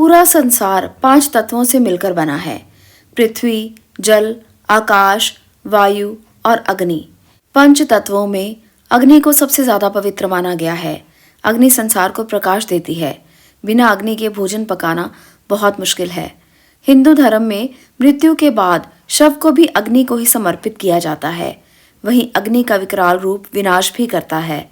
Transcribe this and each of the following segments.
पूरा संसार 5 तत्वों से मिलकर बना है। पृथ्वी, जल, आकाश, वायु और अग्नि। पंच तत्वों में अग्नि को सबसे ज्यादा पवित्र माना गया है। अग्नि संसार को प्रकाश देती है। बिना अग्नि के भोजन पकाना बहुत मुश्किल है। हिंदू धर्म में मृत्यु के बाद शव को भी अग्नि को ही समर्पित किया जाता है। वहीं अग्नि का विकराल रूप विनाश भी करता है।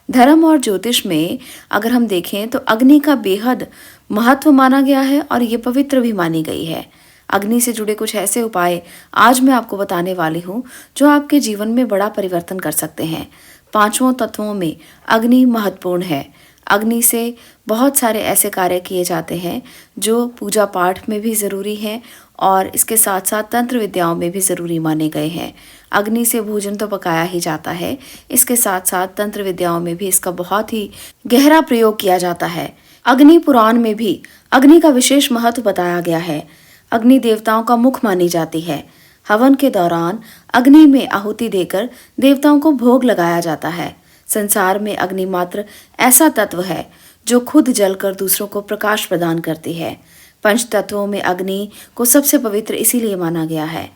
धर्म और ज्योतिष में अगर हम देखें तो अग्नि का बेहद महत्व माना गया है और ये पवित्र भी मानी गई है। अग्नि से जुड़े कुछ ऐसे उपाय आज मैं आपको बताने वाली हूँ जो आपके जीवन में बड़ा परिवर्तन कर सकते हैं। 5 तत्वों में अग्नि महत्वपूर्ण है। अग्नि से बहुत सारे ऐसे कार्य किए जाते हैं जो पूजा पाठ में भी ज़रूरी हैं और इसके साथ साथ तंत्र विद्याओं में भी ज़रूरी माने गए हैं। अग्नि से भोजन तो पकाया ही जाता है, इसके साथ साथ तंत्र विद्याओं में भी इसका बहुत ही गहरा प्रयोग किया जाता है। अग्नि पुराण में भी अग्नि का विशेष महत्व बताया गया है। अग्नि देवताओं का मुख मानी जाती है। हवन के दौरान अग्नि में आहुति देकर देवताओं को भोग लगाया जाता है। संसार में अग्नि मात्र ऐसा तत्व है जो खुद जलकर दूसरों को प्रकाश प्रदान करती है। पंच तत्वों में अग्नि को सबसे पवित्र इसीलिए माना गया है,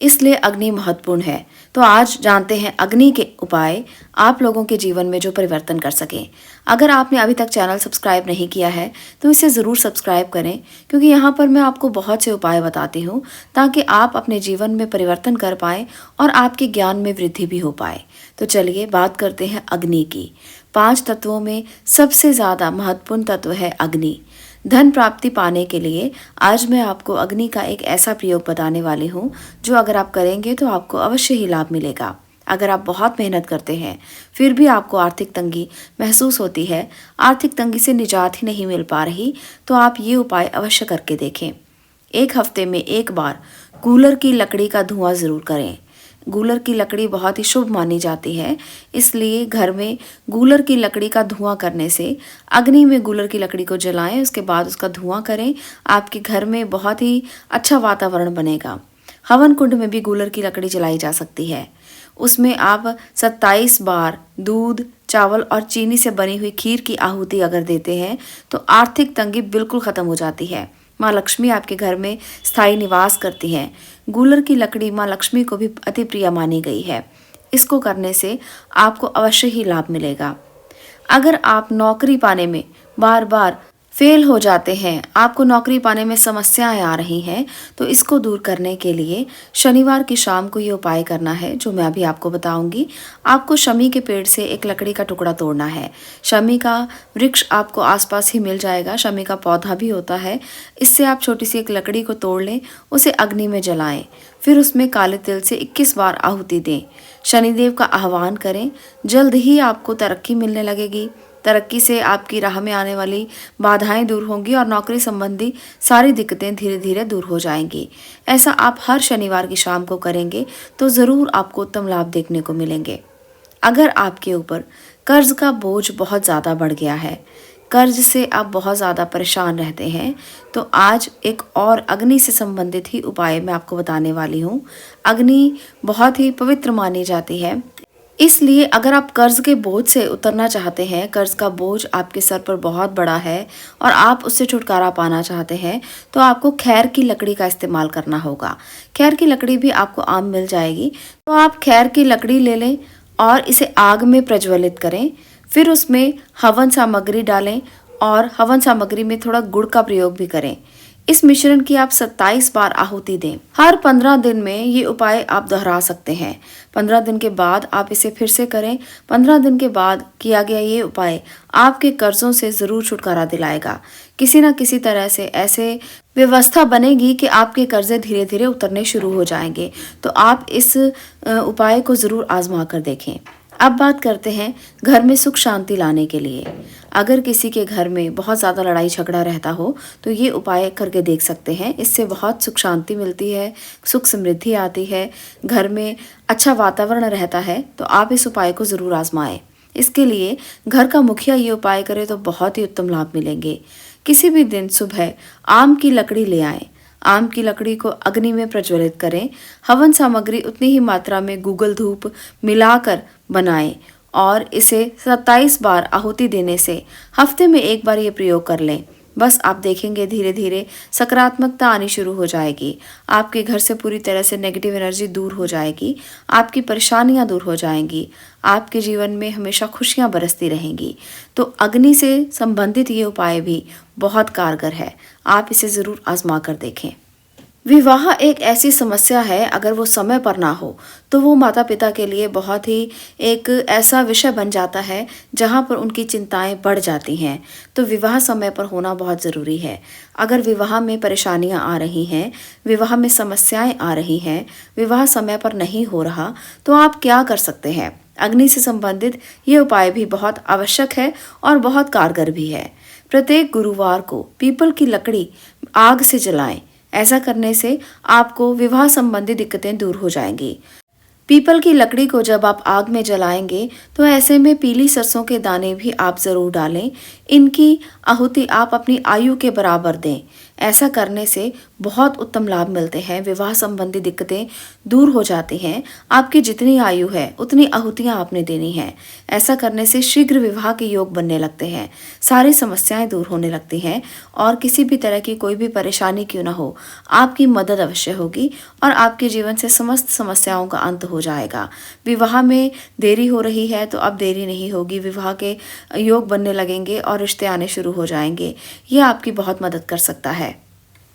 इसलिए अग्नि महत्वपूर्ण है। तो आज जानते हैं अग्नि के उपाय आप लोगों के जीवन में जो परिवर्तन कर सकें। अगर आपने अभी तक चैनल सब्सक्राइब नहीं किया है तो इसे ज़रूर सब्सक्राइब करें, क्योंकि यहाँ पर मैं आपको बहुत से उपाय बताती हूँ ताकि आप अपने जीवन में परिवर्तन कर पाएँ और आपके ज्ञान में वृद्धि भी हो पाए। तो चलिए बात करते हैं अग्नि की। 5 तत्वों में सबसे ज़्यादा महत्वपूर्ण तत्व है अग्नि। धन प्राप्ति पाने के लिए आज मैं आपको अग्नि का एक ऐसा प्रयोग बताने वाली हूँ जो अगर आप करेंगे तो आपको अवश्य ही लाभ मिलेगा। अगर आप बहुत मेहनत करते हैं फिर भी आपको आर्थिक तंगी महसूस होती है, आर्थिक तंगी से निजात ही नहीं मिल पा रही, तो आप ये उपाय अवश्य करके देखें। 1 हफ्ते में 1 बार गूलर की लकड़ी का धुआं ज़रूर करें। गूलर की लकड़ी बहुत ही शुभ मानी जाती है, इसलिए घर में गूलर की लकड़ी का धुआं करने से अग्नि में गूलर की लकड़ी को जलाएं, उसके बाद उसका धुआं करें। आपके घर में बहुत ही अच्छा वातावरण बनेगा। हवन कुंड में भी गूलर की लकड़ी जलाई जा सकती है। उसमें आप 27 बार दूध, चावल और चीनी से बनी हुई खीर की आहुति अगर देते हैं तो आर्थिक तंगी बिल्कुल खत्म हो जाती है। माँ लक्ष्मी आपके घर में स्थायी निवास करती हैं। गूलर की लकड़ी माँ लक्ष्मी को भी अति प्रिय मानी गई है। इसको करने से आपको अवश्य ही लाभ मिलेगा। अगर आप नौकरी पाने में बार बार फेल हो जाते हैं, आपको नौकरी पाने में समस्याएं आ रही हैं, तो इसको दूर करने के लिए शनिवार की शाम को ये उपाय करना है जो मैं अभी आपको बताऊंगी। आपको शमी के पेड़ से एक लकड़ी का टुकड़ा तोड़ना है। शमी का वृक्ष आपको आसपास ही मिल जाएगा, शमी का पौधा भी होता है। इससे आप छोटी सी एक लकड़ी को तोड़ लें, उसे अग्नि में जलाएं, फिर उसमें काले तिल से 21 बार आहुति दें। शनिदेव का आह्वान करें, जल्द ही आपको तरक्की मिलने लगेगी। तरक्की से आपकी राह में आने वाली बाधाएं दूर होंगी और नौकरी संबंधी सारी दिक्कतें धीरे धीरे दूर हो जाएंगी। ऐसा आप हर शनिवार की शाम को करेंगे तो ज़रूर आपको उत्तम लाभ देखने को मिलेंगे। अगर आपके ऊपर कर्ज का बोझ बहुत ज़्यादा बढ़ गया है, कर्ज से आप बहुत ज़्यादा परेशान रहते हैं, तो आज एक और अग्नि से संबंधित ही उपाय मैं आपको बताने वाली हूँ। अग्नि बहुत ही पवित्र मानी जाती है, इसलिए अगर आप कर्ज के बोझ से उतरना चाहते हैं, कर्ज का बोझ आपके सर पर बहुत बड़ा है और आप उससे छुटकारा पाना चाहते हैं, तो आपको खैर की लकड़ी का इस्तेमाल करना होगा। खैर की लकड़ी भी आपको आम मिल जाएगी, तो आप खैर की लकड़ी ले लें और इसे आग में प्रज्वलित करें। फिर उसमें हवन सामग्री डालें और हवन सामग्री में थोड़ा गुड़ का प्रयोग भी करें। इस मिश्रण की आप 27 बार आहुति दें। हर 15 दिन में ये उपाय आप दोहरा सकते हैं। 15 दिन के बाद आप इसे फिर से करें। 15 दिन के बाद किया गया ये उपाय आपके कर्जों से ज़रूर छुटकारा दिलाएगा। किसी न किसी तरह से ऐसे व्यवस्था बनेगी कि आपके कर्जे धीरे धीरे उतरने शुरू हो जाएंगे। तो आप इस उपाय को ज़रूर आजमा कर देखें। अब बात करते हैं घर में सुख शांति लाने के लिए। अगर किसी के घर में बहुत ज़्यादा लड़ाई झगड़ा रहता हो तो ये उपाय करके देख सकते हैं। इससे बहुत सुख शांति मिलती है, सुख समृद्धि आती है, घर में अच्छा वातावरण रहता है। तो आप इस उपाय को ज़रूर आजमाएं। इसके लिए घर का मुखिया ये उपाय करे तो बहुत ही उत्तम लाभ मिलेंगे। किसी भी दिन सुबह आम की लकड़ी ले आएं। आम की लकड़ी को अग्नि में प्रज्वलित करें। हवन सामग्री उतनी ही मात्रा में गूगल धूप मिलाकर बनाएं और इसे 27 बार आहुति देने से हफ्ते में 1 बार ये प्रयोग कर लें। बस आप देखेंगे धीरे धीरे सकारात्मकता आनी शुरू हो जाएगी। आपके घर से पूरी तरह से नेगेटिव एनर्जी दूर हो जाएगी। आपकी परेशानियां दूर हो जाएंगी। आपके जीवन में हमेशा खुशियां बरसती रहेंगी। तो अग्नि से संबंधित ये उपाय भी बहुत कारगर है। आप इसे ज़रूर आजमा कर देखें। विवाह एक ऐसी समस्या है, अगर वो समय पर ना हो तो वो माता पिता के लिए बहुत ही एक ऐसा विषय बन जाता है जहाँ पर उनकी चिंताएं बढ़ जाती हैं। तो विवाह समय पर होना बहुत ज़रूरी है। अगर विवाह में परेशानियां आ रही हैं, विवाह में समस्याएं आ रही हैं, विवाह समय पर नहीं हो रहा, तो आप क्या कर सकते हैं? अग्नि से संबंधित ये उपाय भी बहुत आवश्यक है और बहुत कारगर भी है। प्रत्येक गुरुवार को पीपल की लकड़ी आग से जलाएं। ऐसा करने से आपको विवाह संबंधी दिक्कतें दूर हो जाएंगी। पीपल की लकड़ी को जब आप आग में जलाएंगे तो ऐसे में पीली सरसों के दाने भी आप जरूर डालें। इनकी आहुति आप अपनी आयु के बराबर दें। ऐसा करने से बहुत उत्तम लाभ मिलते हैं। विवाह संबंधी दिक्कतें दूर हो जाती हैं। आपकी जितनी आयु है उतनी आहुतियां आपने देनी है। ऐसा करने से शीघ्र विवाह के योग बनने लगते हैं। सारी समस्याएं दूर होने लगती हैं और किसी भी तरह की कोई भी परेशानी क्यों ना हो, आपकी मदद अवश्य होगी और आपके जीवन से समस्त समस्याओं का अंत हो जाएगा। विवाह में देरी हो रही है तो अब देरी नहीं होगी। विवाह के योग बनने लगेंगे और रिश्ते आने शुरू हो जाएंगे। ये आपकी बहुत मदद कर सकता है।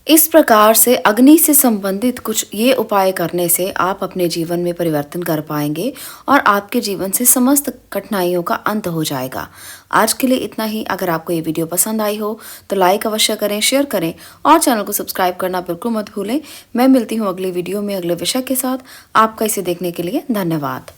इस प्रकार से अग्नि से संबंधित कुछ ये उपाय करने से आप अपने जीवन में परिवर्तन कर पाएंगे और आपके जीवन से समस्त कठिनाइयों का अंत हो जाएगा। आज के लिए इतना ही। अगर आपको ये वीडियो पसंद आई हो तो लाइक अवश्य करें, शेयर करें और चैनल को सब्सक्राइब करना बिल्कुल मत भूलें। मैं मिलती हूँ अगली वीडियो में अगले विषय के साथ। आपका इसे देखने के लिए धन्यवाद।